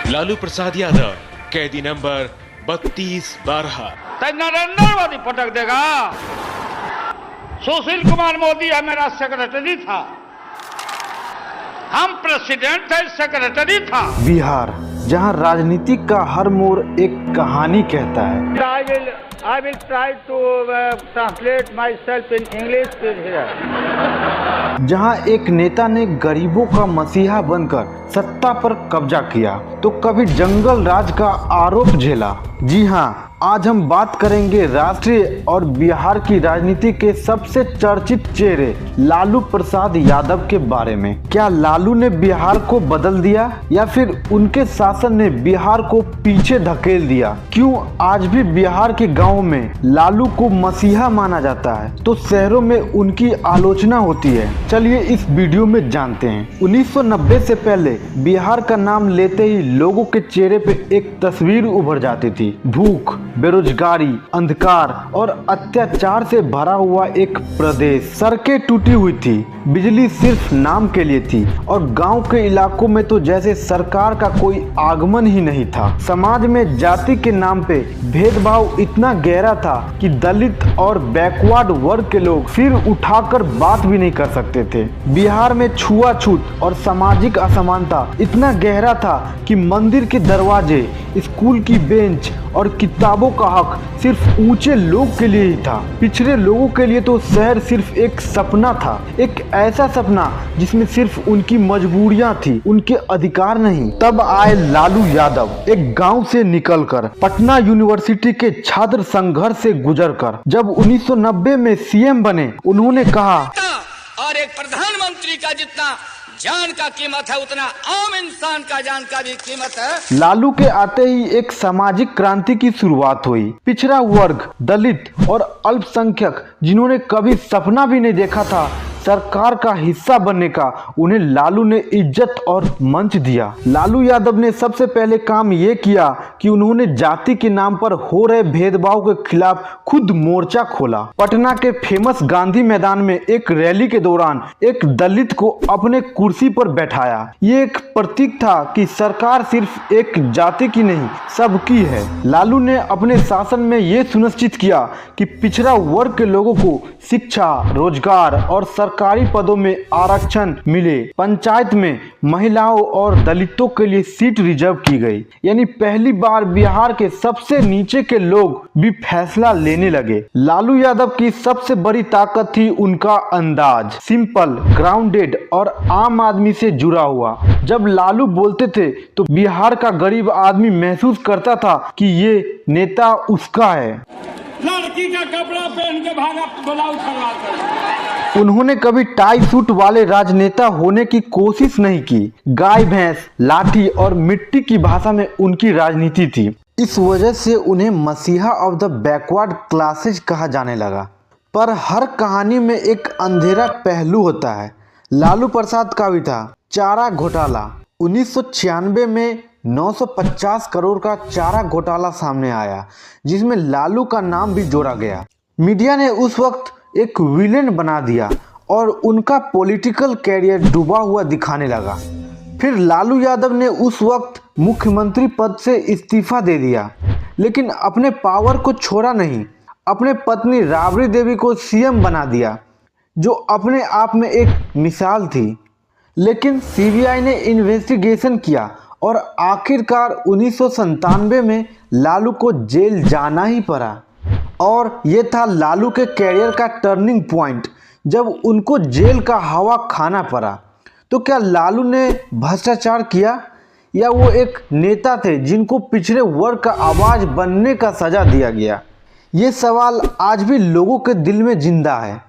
लालू प्रसाद यादव कैदी नंबर 3212। नरेंद्र मोदी पटक देगा। सुशील कुमार मोदी मेरा सेक्रेटरी था, हम प्रेसिडेंट थे, सेक्रेटरी था। बिहार, जहां राजनीति का हर मोड़ एक कहानी कहता है। I will try to translate myself in English here. जहां एक नेता ने गरीबों का मसीहा बनकर सत्ता पर कब्जा किया तो कभी जंगल राज का आरोप झेला। जी हां, आज हम बात करेंगे राष्ट्रीय और बिहार की राजनीति के सबसे चर्चित चेहरे लालू प्रसाद यादव के बारे में। क्या लालू ने बिहार को बदल दिया या फिर उनके शासन ने बिहार को पीछे धकेल दिया? क्यों आज भी बिहार के गांवों में लालू को मसीहा माना जाता है तो शहरों में उनकी आलोचना होती है? चलिए इस वीडियो में जानते हैं। 1990 से पहले बिहार का नाम लेते ही लोगों के चेहरे पे एक तस्वीर उभर जाती थी। भूख, बेरोजगारी, अंधकार और अत्याचार से भरा हुआ एक प्रदेश। सड़कें टूटी हुई थी, बिजली सिर्फ नाम के लिए थी और गांव के इलाकों में तो जैसे सरकार का कोई आगमन ही नहीं था। समाज में जाति के नाम पे भेदभाव इतना गहरा था कि दलित और बैकवर्ड वर्ग के लोग सिर उठाकर बात भी नहीं कर सकते थे। बिहार में छुआछूत और सामाजिक असमानता इतना गहरा था कि मंदिर के दरवाजे, स्कूल की बेंच और किताबों का हक सिर्फ ऊंचे लोग के लिए ही था। पिछड़े लोगों के लिए तो शहर सिर्फ एक सपना था, एक ऐसा सपना जिसमें सिर्फ उनकी मजबूरियां थी, उनके अधिकार नहीं। तब आए लालू यादव, एक गांव से निकलकर पटना यूनिवर्सिटी के छात्र संघर्ष से गुजरकर जब 1990 में सीएम बने, उन्होंने कहा और एक प्रधानमंत्री का जितना जान का कीमत है उतना आम इंसान का जान का भी कीमत है। लालू के आते ही एक सामाजिक क्रांति की शुरुआत हुई। पिछड़ा वर्ग, दलित और अल्पसंख्यक जिन्होंने कभी सपना भी नहीं देखा था सरकार का हिस्सा बनने का, उन्हें लालू ने इज्जत और मंच दिया। लालू यादव ने सबसे पहले काम ये किया कि उन्होंने जाति के नाम पर हो रहे भेदभाव के खिलाफ खुद मोर्चा खोला। पटना के फेमस गांधी मैदान में एक रैली के दौरान एक दलित को अपने कुर्सी पर बैठाया। ये एक प्रतीक था कि सरकार सिर्फ एक जाति की नहीं, सबकी है। लालू ने अपने शासन में ये सुनिश्चित किया कि पिछड़ा वर्ग के लोगों को शिक्षा, रोजगार और सरकारी पदों में आरक्षण मिले। पंचायत में महिलाओं और दलितों के लिए सीट रिजर्व की गई। यानी पहली बार बिहार के सबसे नीचे के लोग भी फैसला लेने लगे। लालू यादव की सबसे बड़ी ताकत थी उनका अंदाज, सिंपल, ग्राउंडेड और आम आदमी से जुड़ा हुआ। जब लालू बोलते थे तो बिहार का गरीब आदमी महसूस करता था कि ये नेता उसका है। लड़की का कपड़ा पहन के भागा ब्लाउज खरीदकर। उन्होंने कभी टाई सूट वाले राजनेता होने की कोशिश नहीं की। गाय भैंस, लाठी और मिट्टी की भाषा में उनकी राजनीति थी। इस वजह से उन्हें मसीहा ऑफ द बैकवर्ड क्लासेस कहा जाने लगा। पर हर कहानी में एक अंधेरा पहलू होता है। लालू प्रसाद का भी था चारा घोटाला। 1996 में 950 करोड़ का चारा घोटाला सामने आया, जिसमें लालू का नाम भी जोड़ा गया। मीडिया ने उस वक्त एक विलेन बना दिया और उनका पॉलिटिकल कैरियर डूबा हुआ दिखाने लगा। फिर लालू यादव ने उस वक्त मुख्यमंत्री पद से इस्तीफा दे दिया, लेकिन अपने पावर को छोड़ा नहीं। अपने पत्नी राबड़ी देवी को सीएम बना दिया, जो अपने आप में एक मिसाल थी। लेकिन सीबीआई ने इन्वेस्टिगेशन किया और आखिरकार 1997 में लालू को जेल जाना ही पड़ा। और ये था लालू के कैरियर का टर्निंग पॉइंट, जब उनको जेल का हवा खाना पड़ा। तो क्या लालू ने भ्रष्टाचार किया या वो एक नेता थे जिनको पिछड़े वर्ग का आवाज बनने का सजा दिया गया? ये सवाल आज भी लोगों के दिल में जिंदा है।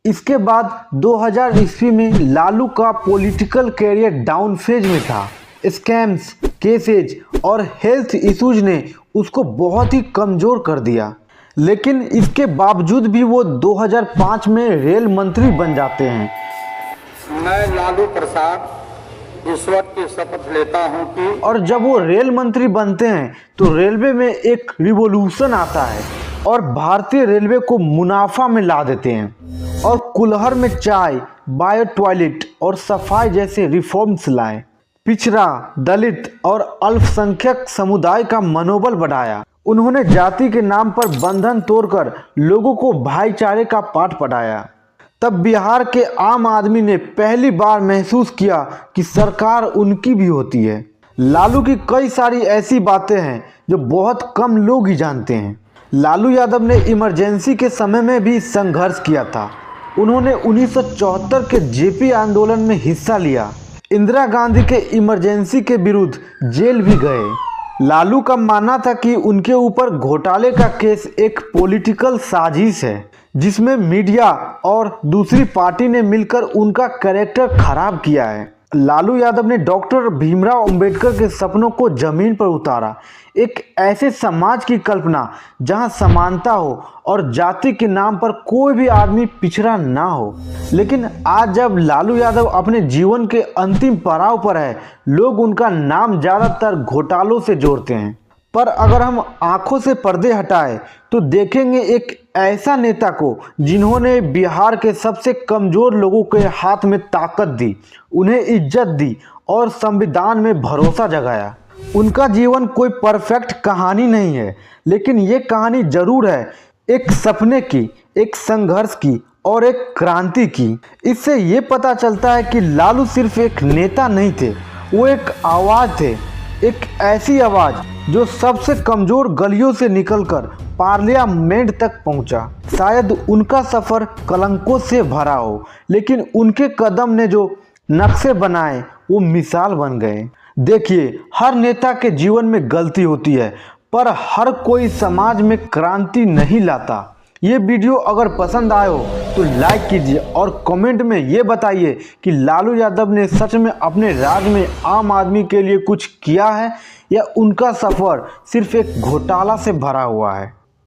इसके बाद 2000 ईस्वी में लालू का पॉलिटिकल कैरियर डाउन फेज में था। स्कैम्स, केसेज और हेल्थ इश्यूज ने उसको बहुत ही कमजोर कर दिया। लेकिन इसके बावजूद भी वो 2005 में रेल मंत्री बन जाते हैं। मैं लालू प्रसाद ईश्वर की शपथ लेता हूं कि, और जब वो रेल मंत्री बनते हैं तो रेलवे में एक रिवॉल्यूशन आता है और भारतीय रेलवे को मुनाफा में ला देते हैं और कुल्हड़ में चाय, बायो टॉयलेट और सफाई जैसे रिफॉर्म्स लाए। पिछड़ा, दलित और अल्पसंख्यक समुदाय का मनोबल बढ़ाया। उन्होंने जाति के नाम पर बंधन तोड़कर लोगों को भाईचारे का पाठ पढ़ाया। तब बिहार के आम आदमी ने पहली बार महसूस किया कि सरकार उनकी भी होती है। लालू की कई सारी ऐसी बातें हैं जो बहुत कम लोग ही जानते हैं। लालू यादव ने इमरजेंसी के समय में भी संघर्ष किया था। उन्होंने 1974 के जेपी आंदोलन में हिस्सा लिया। इंदिरा गांधी के इमरजेंसी के विरुद्ध जेल भी गए। लालू का मानना था कि उनके ऊपर घोटाले का केस एक पॉलिटिकल साजिश है, जिसमें मीडिया और दूसरी पार्टी ने मिलकर उनका कैरेक्टर खराब किया है। लालू यादव ने डॉक्टर भीमराव अंबेडकर के सपनों को जमीन पर उतारा। एक ऐसे समाज की कल्पना जहां समानता हो और जाति के नाम पर कोई भी आदमी पिछड़ा ना हो। लेकिन आज जब लालू यादव अपने जीवन के अंतिम पड़ाव पर है, लोग उनका नाम ज़्यादातर घोटालों से जोड़ते हैं। पर अगर हम आंखों से पर्दे हटाएं तो देखेंगे एक ऐसा नेता को जिन्होंने बिहार के सबसे कमज़ोर लोगों के हाथ में ताकत दी, उन्हें इज्जत दी और संविधान में भरोसा जगाया। उनका जीवन कोई परफेक्ट कहानी नहीं है, लेकिन ये कहानी जरूर है एक सपने की, एक संघर्ष की और एक क्रांति की। इससे ये पता चलता है कि लालू सिर्फ एक नेता नहीं थे, वो एक आवाज़ थे, एक ऐसी आवाज़ जो सबसे कमज़ोर गलियों से निकलकर पार्लियामेंट तक पहुंचा। शायद उनका सफ़र कलंकों से भरा हो, लेकिन उनके कदम ने जो नक्शे बनाए वो मिसाल बन गए। देखिए, हर नेता के जीवन में गलती होती है, पर हर कोई समाज में क्रांति नहीं लाता। ये वीडियो अगर पसंद आए हो तो लाइक कीजिए और कमेंट में ये बताइए कि लालू यादव ने सच में अपने राज में आम आदमी के लिए कुछ किया है या उनका सफ़र सिर्फ एक घोटाला से भरा हुआ है।